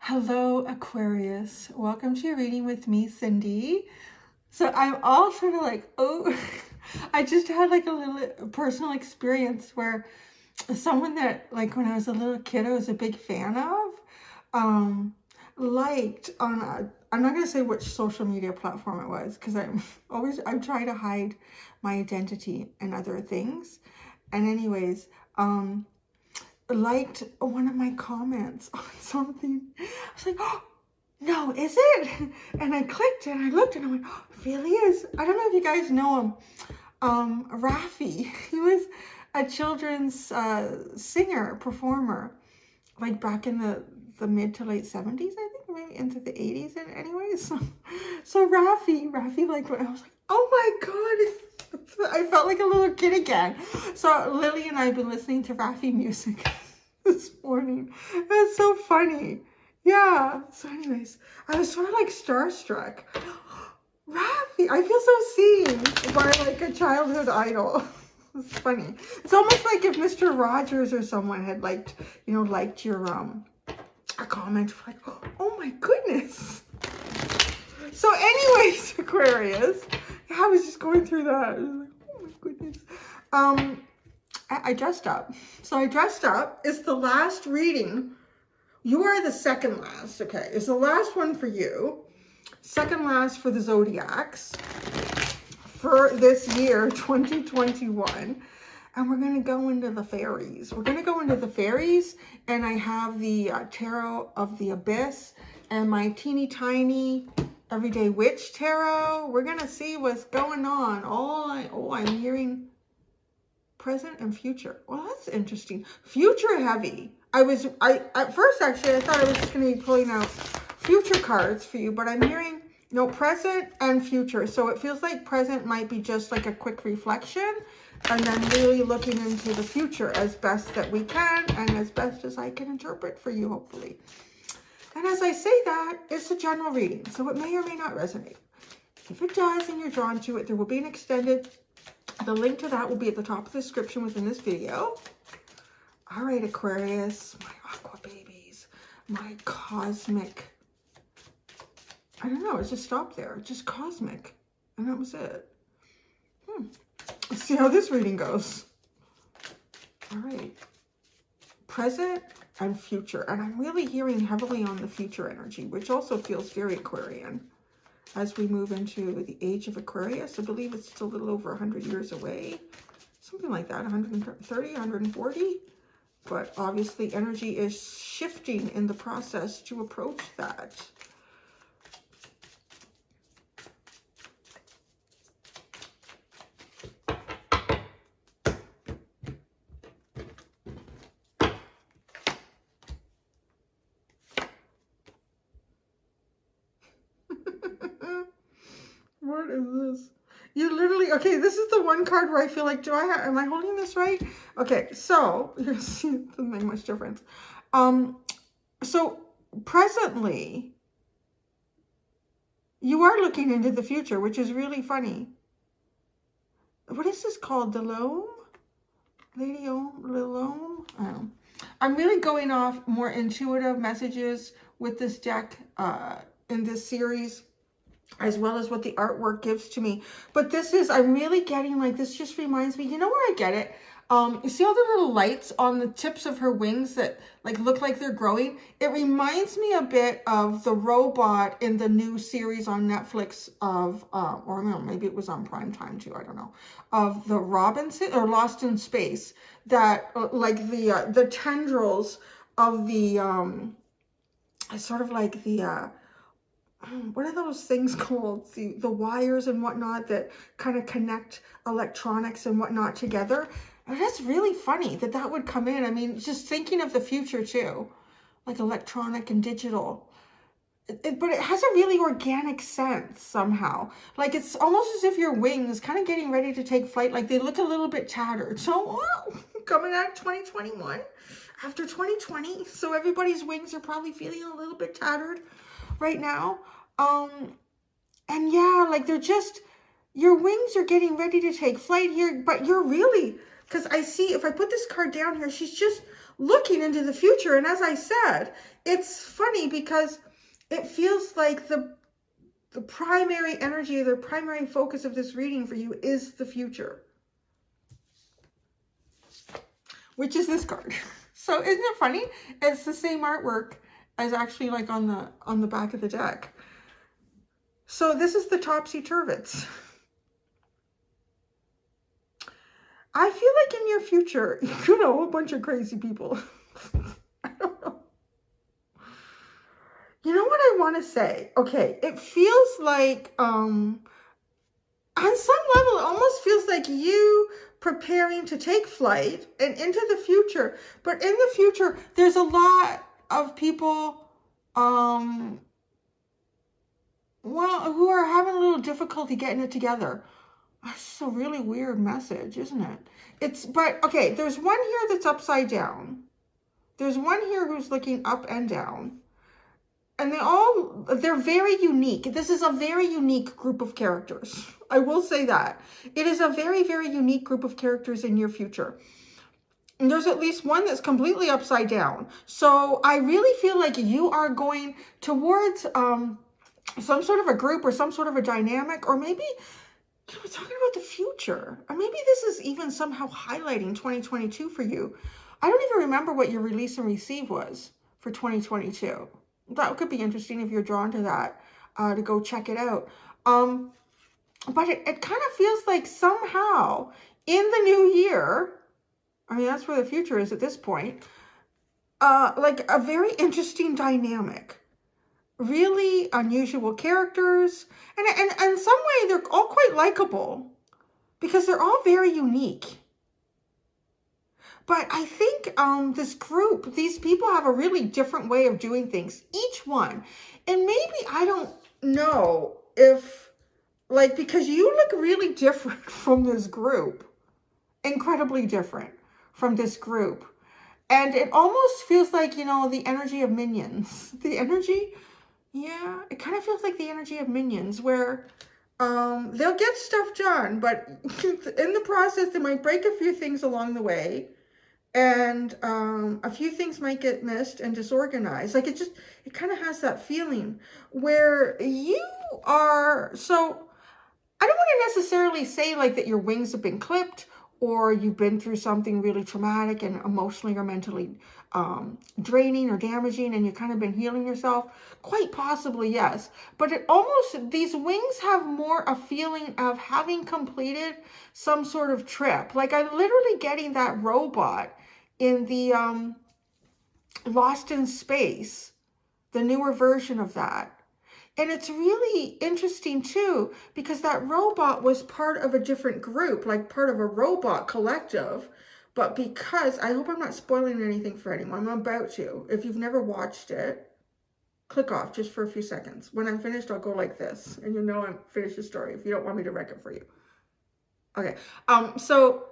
Hello, Aquarius. Welcome to your reading with me, Cindy. So I'm all sort of like, oh, I just had like a little personal experience where someone that like when I was a little kid, I was a big fan of, liked on I'm not going to say which social media platform it was because I'm trying to hide my identity and other things. And anyways, liked one of my comments on something. I was like, oh, no, is it? And I clicked and I looked and I went, oh, it really is. I don't know if you guys know him. Raffi. He was a children's singer, performer, like back in the mid to late 70s, I think, maybe into the 80s anyways. So Raffi, like, I was like, oh my God. I felt like a little kid again. So Lily and I have been listening to Raffi music this morning. That's so funny. Yeah. So anyways, I was sort of like starstruck. Raffi, I feel so seen by like a childhood idol. It's funny. It's almost like if Mr. Rogers or someone had liked your a comment, like, oh my goodness. So anyways, Aquarius, I was just going through that. I was like, oh my goodness. I dressed up. So I dressed up. It's the last reading. You are the second last, okay? It's the last one for you. Second last for the Zodiacs for this year, 2021. And we're going to go into the fairies. We're going to go into the fairies. And I have the Tarot of the Abyss and my teeny tiny Everyday Witch Tarot. We're going to see what's going on. I'm hearing present and future. Well, that's interesting. Future heavy. At first, actually, I thought I was just going to be pulling out future cards for you, but I'm hearing, present and future. So it feels like present might be just like a quick reflection, and then really looking into the future as best that we can, and as best as I can interpret for you, hopefully. And as I say that, it's a general reading, so it may or may not resonate. If it does and you're drawn to it, there will be an extended. The link to that will be at the top of the description within this video. All right, Aquarius, my aqua babies, my cosmic. I don't know, it just stopped there. Just cosmic. And that was it. Let's see how this reading goes. All right. Present and future. And I'm really hearing heavily on the future energy, which also feels very Aquarian. As we move into the age of Aquarius, I believe it's still a little over 100 years away. Something like that, 130, 140. But obviously energy is shifting in the process to approach that. What is this? You literally, okay, this is the one card where I feel like, am I holding this right? Okay, so, you see, it doesn't make much difference. So, presently, you are looking into the future, which is really funny. What is this called? Delome? Lady Lilome? I don't know. I'm really going off more intuitive messages with this deck in this series, as well as what the artwork gives to me. But this is, I'm really getting like, this just reminds me, you know where I get it? You see all the little lights on the tips of her wings that like look like they're growing? It reminds me a bit of the robot in the new series on Netflix of, or no, maybe it was on Prime Time too, I don't know, of the Robinson, or Lost in Space, that like the tendrils of the, sort of like the, what are those things called? The wires and whatnot that kind of connect electronics and whatnot together. And that's really funny that would come in. I mean, just thinking of the future too, like electronic and digital. But it has a really organic sense somehow. Like it's almost as if your wings kind of getting ready to take flight. Like they look a little bit tattered. So coming out 2021 after 2020. So everybody's wings are probably feeling a little bit tattered right now. And yeah, like they're just, your wings are getting ready to take flight here, but you're really, because I see, if I put this card down here, she's just looking into the future. And as I said, it's funny because it feels like the primary energy, the primary focus of this reading for you is the future, which is this card. So isn't it funny? It's the same artwork as actually like on the back of the deck. So this is the topsy-turvets. I feel like in your future, you know, a bunch of crazy people. I don't know. You know what I want to say? Okay, it feels like, on some level, it almost feels like you preparing to take flight and into the future. But in the future, there's a lot of people, well, who are having a little difficulty getting it together. That's a really weird message, isn't it? But okay, there's one here that's upside down. There's one here who's looking up and down. And they're very unique. This is a very unique group of characters. I will say that. It is a very, very unique group of characters in your future. And there's at least one that's completely upside down. So I really feel like you are going towards some sort of a group or some sort of a dynamic, or maybe we're talking about the future. Or maybe this is even somehow highlighting 2022 for you. I don't even remember what your release and receive was for 2022. That could be interesting if you're drawn to that, to go check it out. But it kind of feels like somehow in the new year, I mean, that's where the future is at this point, like a very interesting dynamic. Really unusual characters. And in some way, they're all quite likable because they're all very unique. But I think this group, these people have a really different way of doing things, each one. And maybe, I don't know if, like, because you look really different from this group, incredibly different from this group. And it almost feels like, you know, the energy of Minions. The energy, yeah, it kind of feels like the energy of Minions, where they'll get stuff done, but in the process, they might break a few things along the way. And a few things might get missed and disorganized. Like it kind of has that feeling where you are, so I don't want to necessarily say like that your wings have been clipped or you've been through something really traumatic and emotionally or mentally draining or damaging and you've kind of been healing yourself. Quite possibly, yes. But it almost, these wings have more a feeling of having completed some sort of trip. Like I'm literally getting that robot in the Lost in Space, the newer version of that. And it's really interesting too, because that robot was part of a different group, like part of a robot collective. But because, I hope I'm not spoiling anything for anyone, I'm about to. If you've never watched it, click off just for a few seconds. When I'm finished, I'll go like this, and you know I'm finished the story if you don't want me to wreck it for you. Okay, so,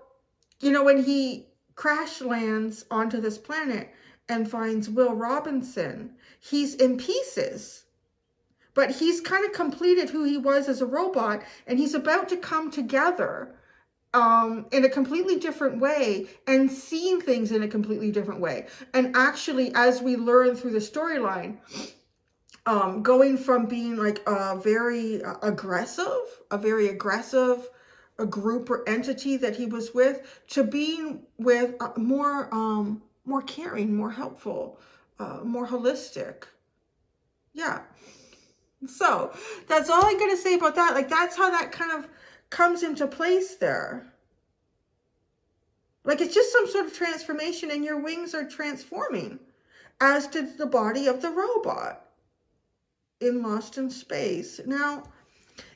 you know, when he crash lands onto this planet and finds Will Robinson, he's in pieces. But he's kind of completed who he was as a robot, and he's about to come together in a completely different way and seeing things in a completely different way. And actually, as we learn through the storyline, going from being like a very aggressive a group or entity that he was with, to being with more caring, more helpful, more holistic. Yeah. So that's all I'm going to say about that. Like, that's how that kind of comes into place there. Like, it's just some sort of transformation, and your wings are transforming, as did the body of the robot in Lost in Space. Now,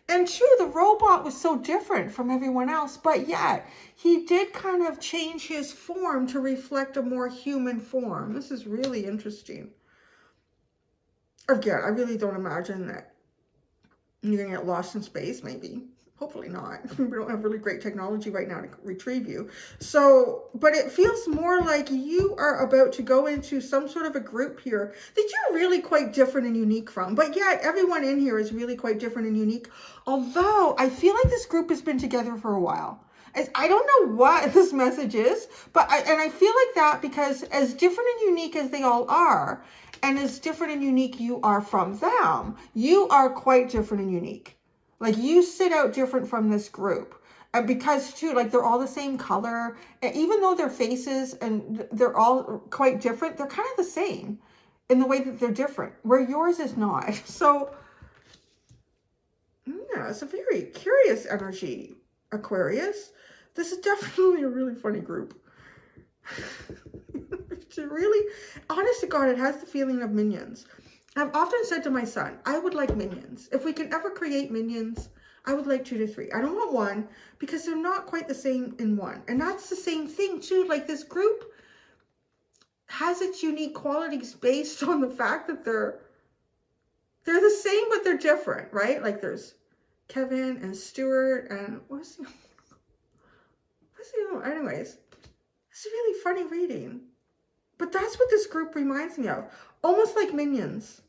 and true, the robot was so different from everyone else, but yet he did kind of change his form to reflect a more human form. This is really interesting. Again, I really don't imagine that you're going to get lost in space, maybe. Hopefully not. We don't have really great technology right now to retrieve you. So, but it feels more like you are about to go into some sort of a group here that you're really quite different and unique from. But yet, everyone in here is really quite different and unique. Although, I feel like this group has been together for a while. I don't know what this message is, but I feel like that because as different and unique as they all are, and as different and unique you are from them, you are quite different and unique. Like you sit out different from this group. And because too, like they're all the same color, and even though their faces and they're all quite different, they're kind of the same in the way that they're different, where yours is not. So yeah, it's a very curious energy, Aquarius. This is definitely a really funny group. It's really, honest to God, it has the feeling of minions. I've often said to my son, I would like minions. If we can ever create minions, I would like 2 to 3. I don't want 1 because they're not quite the same in one. And that's the same thing too. Like this group has its unique qualities based on the fact that they're the same, but they're different, right? Like there's Kevin and Stuart and what's the other? Anyways, it's a really funny reading. But that's what this group reminds me of. Almost like minions.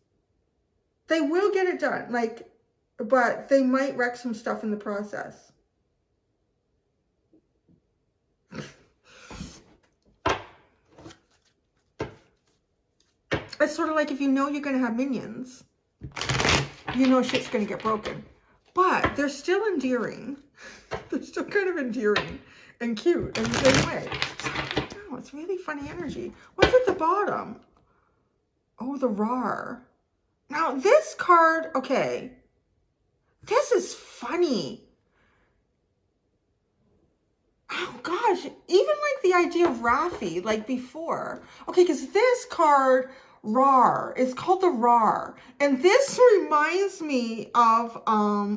They will get it done, like, but they might wreck some stuff in the process. It's sort of like if you know you're going to have minions, you know shit's going to get broken. But they're still endearing. They're still kind of endearing and cute in the same way. Oh, it's really funny energy. What's at the bottom? Oh, the RAR. Now, this card, okay. This is funny. Oh, gosh. Even like the idea of Raffi, like before. Okay, because this card, RAR, is called the RAR. And this reminds me of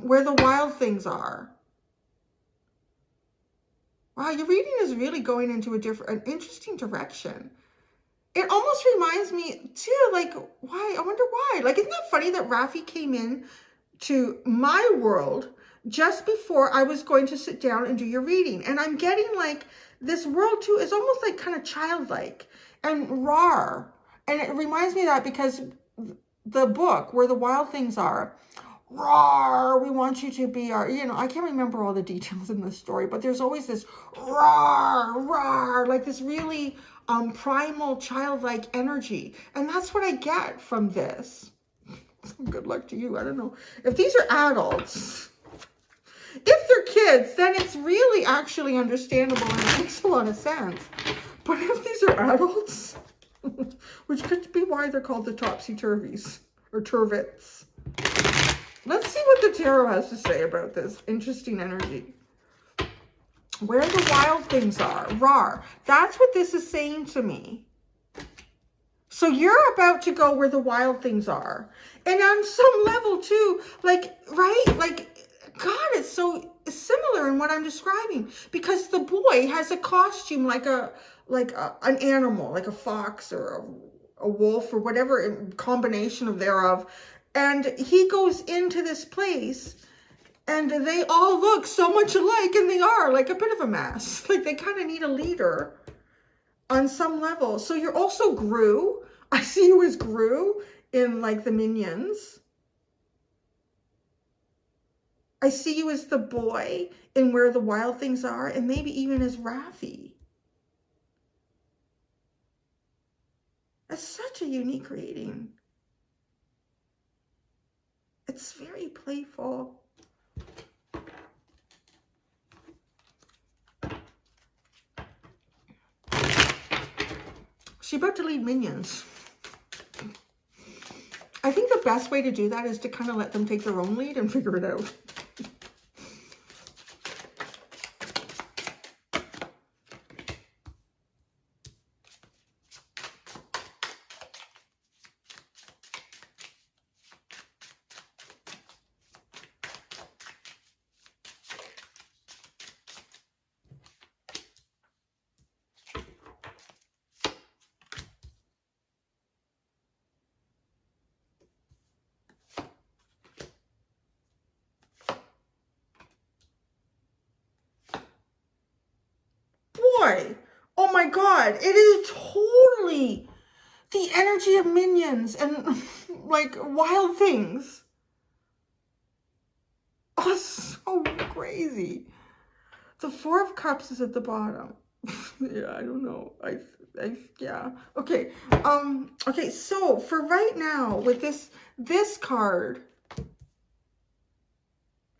Where the Wild Things Are. Wow, your reading is really going into an interesting direction. It almost reminds me too, like, why? I wonder why. Like, isn't that funny that Raffi came in to my world just before I was going to sit down and do your reading? And I'm getting like this world too is almost like kind of childlike and raw. And it reminds me of that because the book Where the Wild Things Are, roar, we want you to be our, you know, I can't remember all the details in the story, but there's always this roar, roar, like this really primal childlike energy. And that's what I get from this. Good luck to you. I don't know. If these are adults, if they're kids, then it's really actually understandable and it makes a lot of sense. But if these are adults, which could be why they're called the topsy-turvies or turvets. Let's see what the tarot has to say about this interesting energy. Where the Wild Things Are. Rar. That's what this is saying to me. So you're about to go where the wild things are. And on some level too, like, right? Like, God, it's so similar in what I'm describing. Because the boy has a costume like an animal, like a fox or a wolf or whatever combination of thereof. And he goes into this place and they all look so much alike, and they are like a bit of a mess. Like they kind of need a leader on some level. So you're also Gru. I see you as Gru in like the Minions. I see you as the boy in Where the Wild Things Are, and maybe even as Raffi. That's such a unique reading. It's very playful. She's about to lead Minions. I think the best way to do that is to kind of let them take their own lead and figure it out. Oh my God, it is totally the energy of Minions and like Wild Things. Oh, it's so crazy. The Four of Cups is at the bottom. Yeah, I don't know. Yeah. Okay. Okay, so for right now, with this card,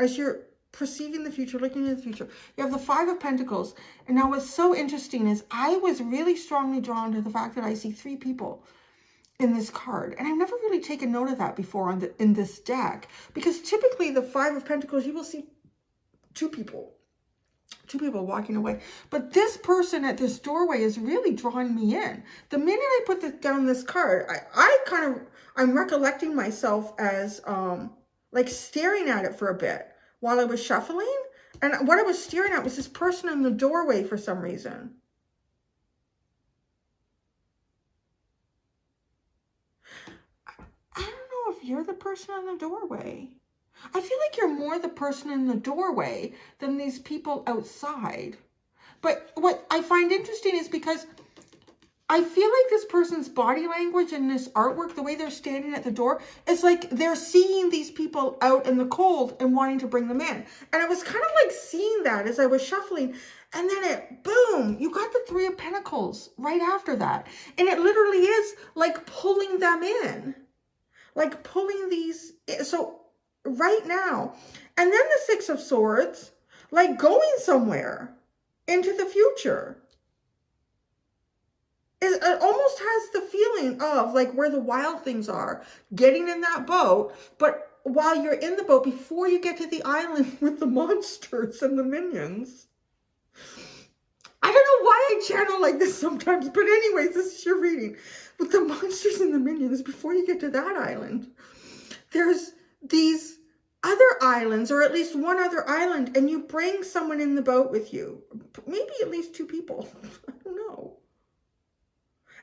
as you're perceiving the future, looking into the future, you have the Five of Pentacles. And now what's so interesting is I was really strongly drawn to the fact that I see 3 people in this card. And I've never really taken note of that before in this deck. Because typically the Five of Pentacles, you will see 2 people. 2 people walking away. But this person at this doorway is really drawing me in. The minute I put down this card, I'm recollecting myself as like staring at it for a bit while I was shuffling. And what I was staring at was this person in the doorway for some reason. I don't know if you're the person in the doorway. I feel like you're more the person in the doorway than these people outside. But what I find interesting is because I feel like this person's body language and this artwork, the way they're standing at the door, is like they're seeing these people out in the cold and wanting to bring them in. And I was kind of like seeing that as I was shuffling. And then boom, you got the Three of Pentacles right after that. And it literally is like pulling them in. Like pulling these, so right now. And then the Six of Swords, like going somewhere into the future. It almost has the feeling of like where the wild things are, getting in that boat, but while you're in the boat, before you get to the island with the monsters and the minions. I don't know why I channel like this sometimes, but anyways, this is your reading. With the monsters and the minions, before you get to that island, there's these other islands, or at least one other island, and you bring someone in the boat with you. Maybe at least 2 people. I don't know.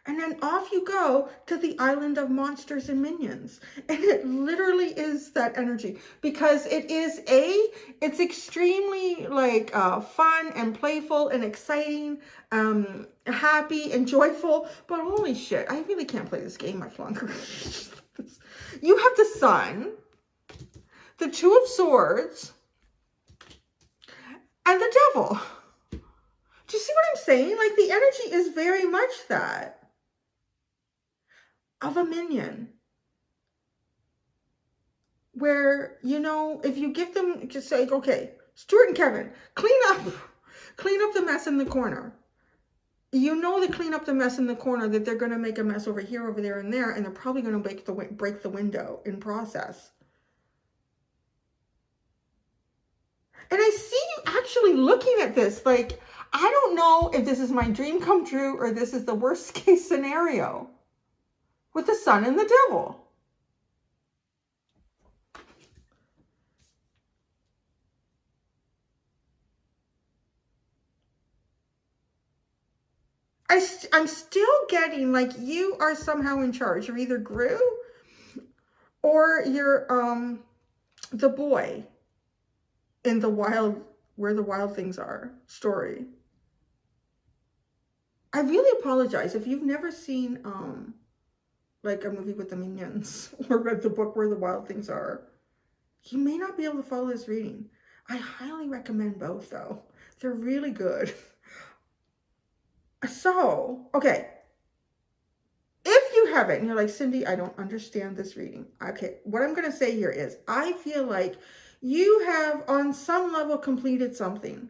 And then off you go to the island of monsters and minions. And it literally is that energy. Because it's extremely like fun and playful and exciting, happy and joyful. But holy shit, I really can't play this game much longer. You have the Sun, the Two of Swords, and the Devil. Do you see what I'm saying? Like the energy is very much that. Of a minion, where, you know, if you give them, just say, okay, Stuart and Kevin, clean up the mess in the corner. You know, to clean up the mess in the corner, that they're going to make a mess over here, over there, and there, and they're probably going to break the window in process. And I see you actually looking at this, like, I don't know if this is my dream come true or this is the worst case scenario. With the Sun and the Devil. I'm still getting like you are somehow in charge. You're either Gru or you're the boy in the wild, where the wild things are story. I really apologize if you've never seen like a movie with the minions or read the book Where the Wild Things Are. You may not be able to follow this reading. I highly recommend both though. They're really good. So, okay. If you haven't, and you're like, Cindy, I don't understand this reading. Okay, what I'm going to say here is, I feel like you have on some level completed something.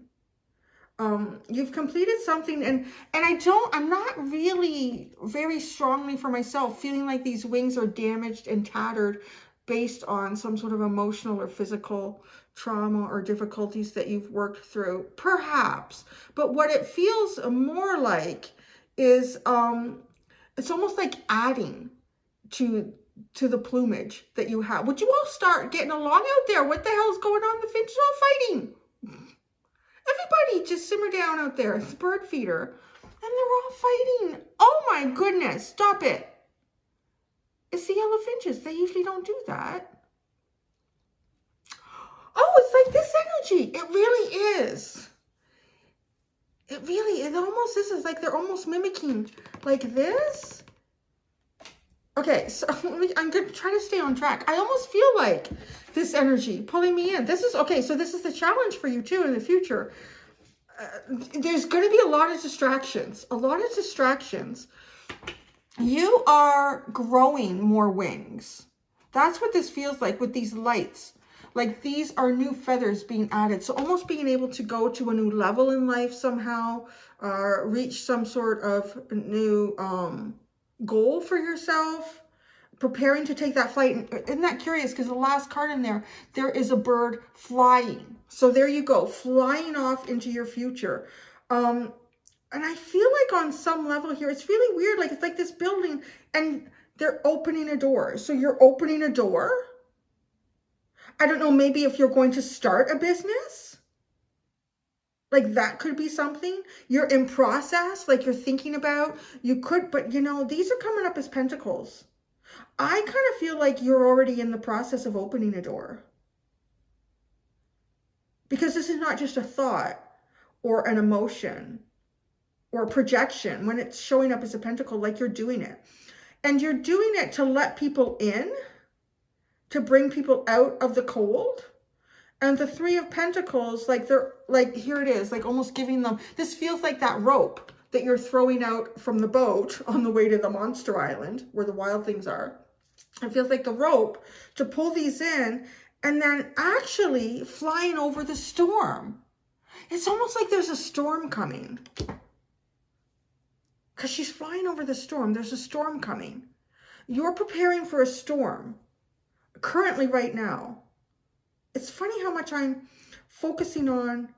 You've completed something, and I'm not really very strongly for myself feeling like these wings are damaged and tattered based on some sort of emotional or physical trauma or difficulties that you've worked through, perhaps. But what it feels more like is, it's almost like adding to the plumage that you have. Would you all start getting along out there? What the hell is going on? The finches all fighting. Everybody just simmer down out there. It's a bird feeder. And they're all fighting. Oh my goodness. Stop it. It's the yellow finches. They usually don't do that. Oh, it's like this energy. It really is. It almost is. It's like they're almost mimicking like this. Okay, so I'm going to try to stay on track. I almost feel like this energy pulling me in. This is, okay, so this is the challenge for you too in the future. there's going to be a lot of distractions. A lot of distractions. You are growing more wings. That's what this feels like with these lights. Like these are new feathers being added. So almost being able to go to a new level in life somehow, reach some sort of new goal for yourself, preparing to take that flight. And isn't that curious? Because the last card in there, there is a bird flying. So there you go, flying off into your future. And I feel like on some level here, it's really weird. Like it's like this building and they're opening a door. So you're opening a door. I don't know, maybe if you're going to start a business, like that could be something. You're in process, like you're thinking about, you could, but you know, these are coming up as pentacles. I kind of feel like you're already in the process of opening a door. Because this is not just a thought or an emotion or a projection. When it's showing up as a pentacle, like you're doing it. And you're doing it to let people in, to bring people out of the cold. And the Three of Pentacles, like they're like, here it is, like almost giving them, this feels like that rope that you're throwing out from the boat on the way to the monster island where the wild things are. It feels like the rope to pull these in and then actually flying over the storm. It's almost like there's a storm coming. Because she's flying over the storm. There's a storm coming. You're preparing for a storm. Currently right now. It's funny how much I'm focusing on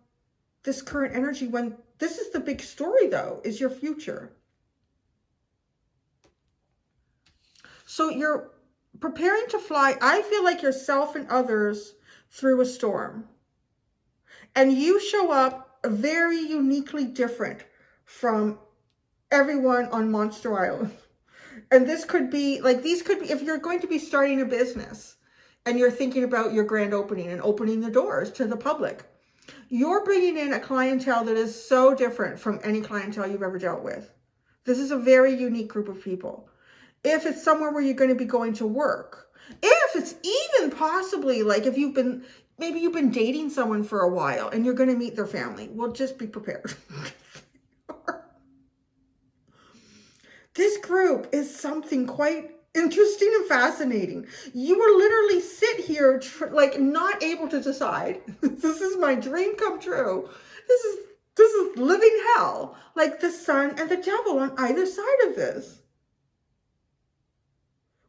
this current energy when this is the big story though, is your future. So you're preparing to fly. I feel like yourself and others through a storm. And you show up very uniquely different from everyone on Monster Island. And this could be like, these could be, if you're going to be starting a business and you're thinking about your grand opening and opening the doors to the public, you're bringing in a clientele that is so different from any clientele you've ever dealt with. This is a very unique group of people. If it's somewhere where you're going to be going to work, if it's even possibly like if you've been, maybe you've been dating someone for a while and you're going to meet their family, well, just be prepared. This group is something quite interesting and fascinating. You will literally sit here like not able to decide. This is my dream come true. This is living hell. Like the sun and the devil on either side of this.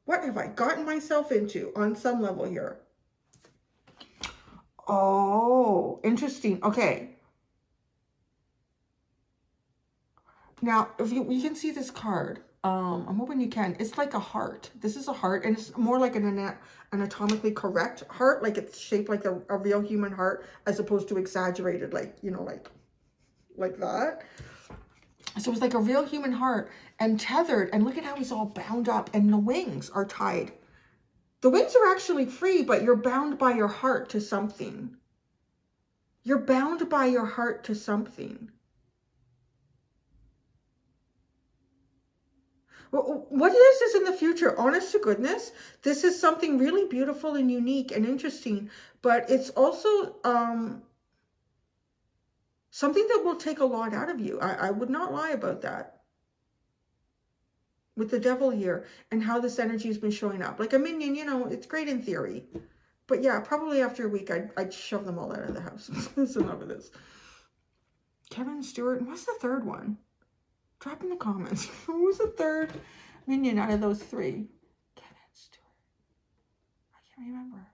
What have I gotten myself into on some level here? Oh, interesting. Okay. Now, if you can see this card, I'm hoping you can. It's like a heart. This is a heart, and it's more like an anatomically correct heart, like it's shaped like a real human heart, as opposed to exaggerated, like, you know, like that. So it's like a real human heart and tethered, and look at how he's all bound up, and the wings are tied. The wings are actually free, but you're bound by your heart to something. You're bound by your heart to something. What is this in the future? Honest to goodness, this is something really beautiful and unique and interesting, but it's also something that will take a lot out of you. I would not lie about that. With the devil here and how this energy has been showing up. Like a minion, you know, it's great in theory. But yeah, probably after a week, I'd shove them all out of the house. That's enough of this. Kevin Stewart. What's the third one? Drop in the comments. Who was the third minion out of those three? Kevin Stewart. I can't remember.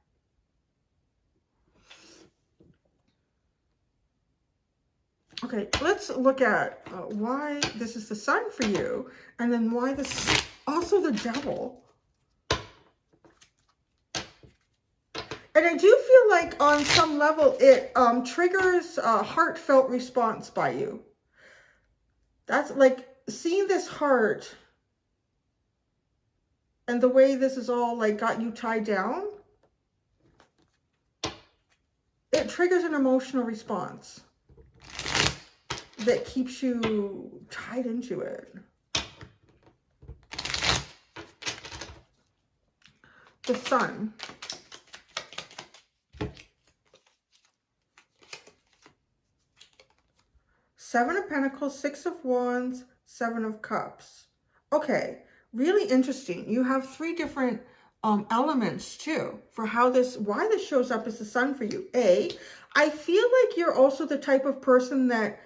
Okay, let's look at why this is the sun for you, and then why this also the devil. And I do feel like on some level it triggers a heartfelt response by you. That's like seeing this heart and the way this is all like got you tied down. It triggers an emotional response that keeps you tied into it. The sun. Seven of Pentacles, Six of Wands, Seven of Cups. Okay, really interesting. You have three different elements too for how this, why this shows up as the Sun for you. I feel like you're also the type of person that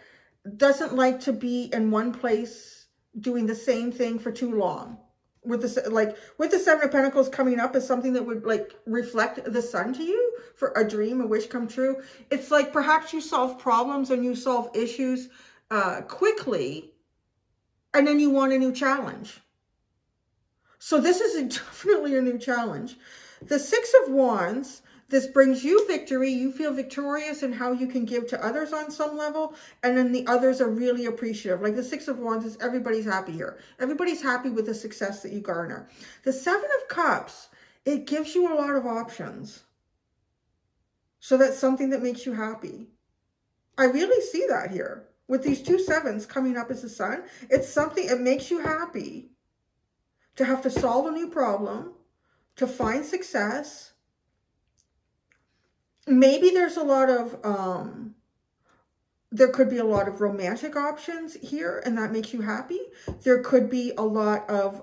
doesn't like to be in one place doing the same thing for too long. With the, like, with the Seven of Pentacles coming up as something that would like reflect the Sun to you for a dream, a wish come true. It's like perhaps you solve problems and you solve issues quickly, and then you want a new challenge. So this is definitely a new challenge. The Six of Wands, this brings you victory. You feel victorious in how you can give to others on some level. And then the others are really appreciative. Like the Six of Wands is everybody's happy here. Everybody's happy with the success that you garner. The Seven of Cups, it gives you a lot of options. So that's something that makes you happy. I really see that here. With these two sevens coming up as the Sun, it's something, it makes you happy to have to solve a new problem, to find success. Maybe there's a lot of, there could be a lot of romantic options here, and that makes you happy. There could be a lot of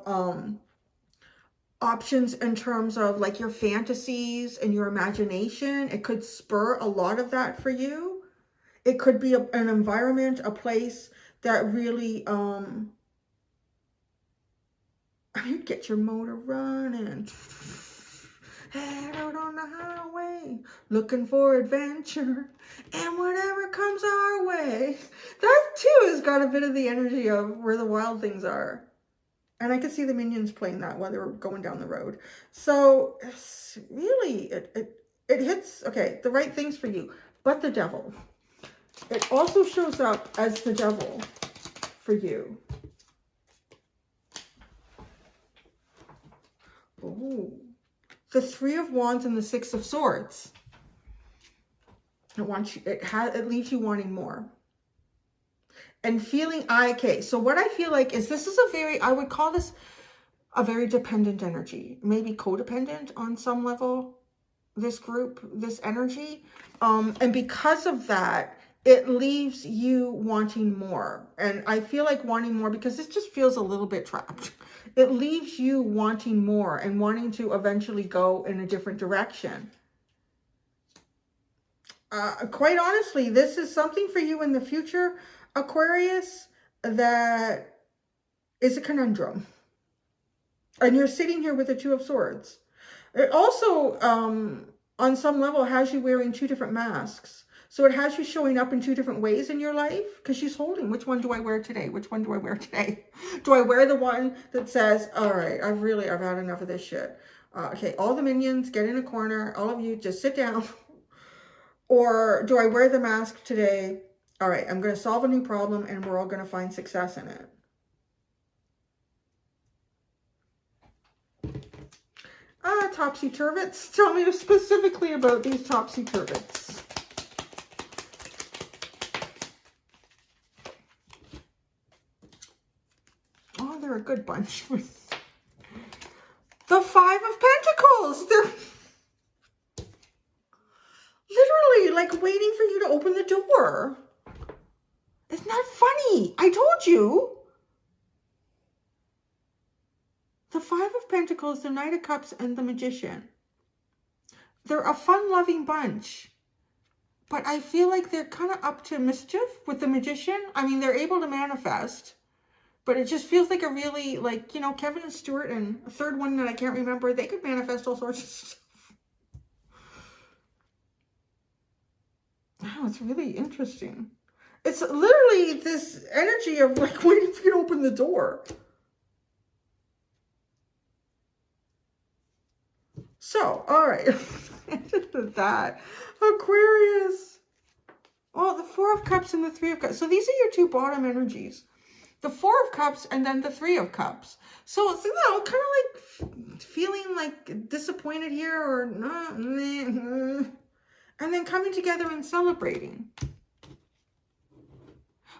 options in terms of like your fantasies and your imagination. It could spur a lot of that for you. It could be an environment, a place that really, you get your motor running. Head out on the highway, looking for adventure, and whatever comes our way. That too has got a bit of the energy of Where the Wild Things Are. And I could see the minions playing that while they were going down the road. So it's really, it hits, okay, the right things for you. But the Devil. It also shows up as the Devil for you. Ooh. The Three of Wands and the Six of Swords. It leaves you wanting more. And feeling, okay, so what I feel like is this is a very, I would call this a very dependent energy. Maybe codependent on some level, this group, this energy. And because of that, it leaves you wanting more. And I feel like wanting more because this just feels a little bit trapped. It leaves you wanting more and wanting to eventually go in a different direction. Quite honestly, this is something for you in the future, Aquarius, that is a conundrum. And you're sitting here with the Two of Swords. It also, on some level, has you wearing two different masks. So it has you showing up in two different ways in your life, because she's holding, which one do I wear today? Which one do I wear today? Do I wear the one that says, all right, I've had enough of this shit. Okay, all the minions, get in a corner. All of you, just sit down. Or do I wear the mask today? All right, I'm going to solve a new problem and we're all going to find success in it. Topsy-turvets. Tell me specifically about these topsy-turvets. Oh, they're a good bunch. The Five of Pentacles. They're literally like waiting for you to open the door. Isn't that funny? I told you. The Five of Pentacles, the Knight of Cups, and the Magician. They're a fun-loving bunch. But I feel like they're kind of up to mischief with the Magician. I mean, they're able to manifest. But it just feels like a really, like, you know, Kevin and Stuart and a third one that I can't remember. They could manifest all sorts of stuff. Oh, it's really interesting. It's literally this energy of like waiting for you to open the door. So, all right. That. Aquarius. Oh, the Four of Cups and the Three of Cups. So these are your two bottom energies. The Four of Cups and then the Three of Cups. So it's, you know, kind of like feeling like disappointed here or not. And then coming together and celebrating.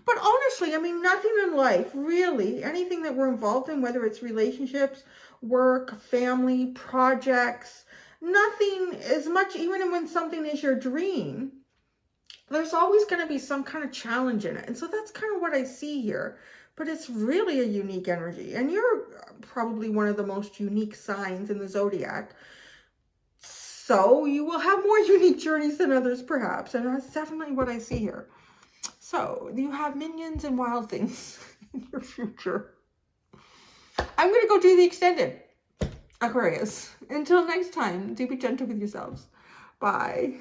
But honestly, I mean, nothing in life, really, anything that we're involved in, whether it's relationships, work, family, projects, nothing as much, even when something is your dream, there's always going to be some kind of challenge in it. And so that's kind of what I see here. But it's really a unique energy. And you're probably one of the most unique signs in the zodiac. So you will have more unique journeys than others, perhaps. And that's definitely what I see here. So you have minions and wild things in your future. I'm going to go do the extended, Aquarius. Until next time, do be gentle with yourselves. Bye.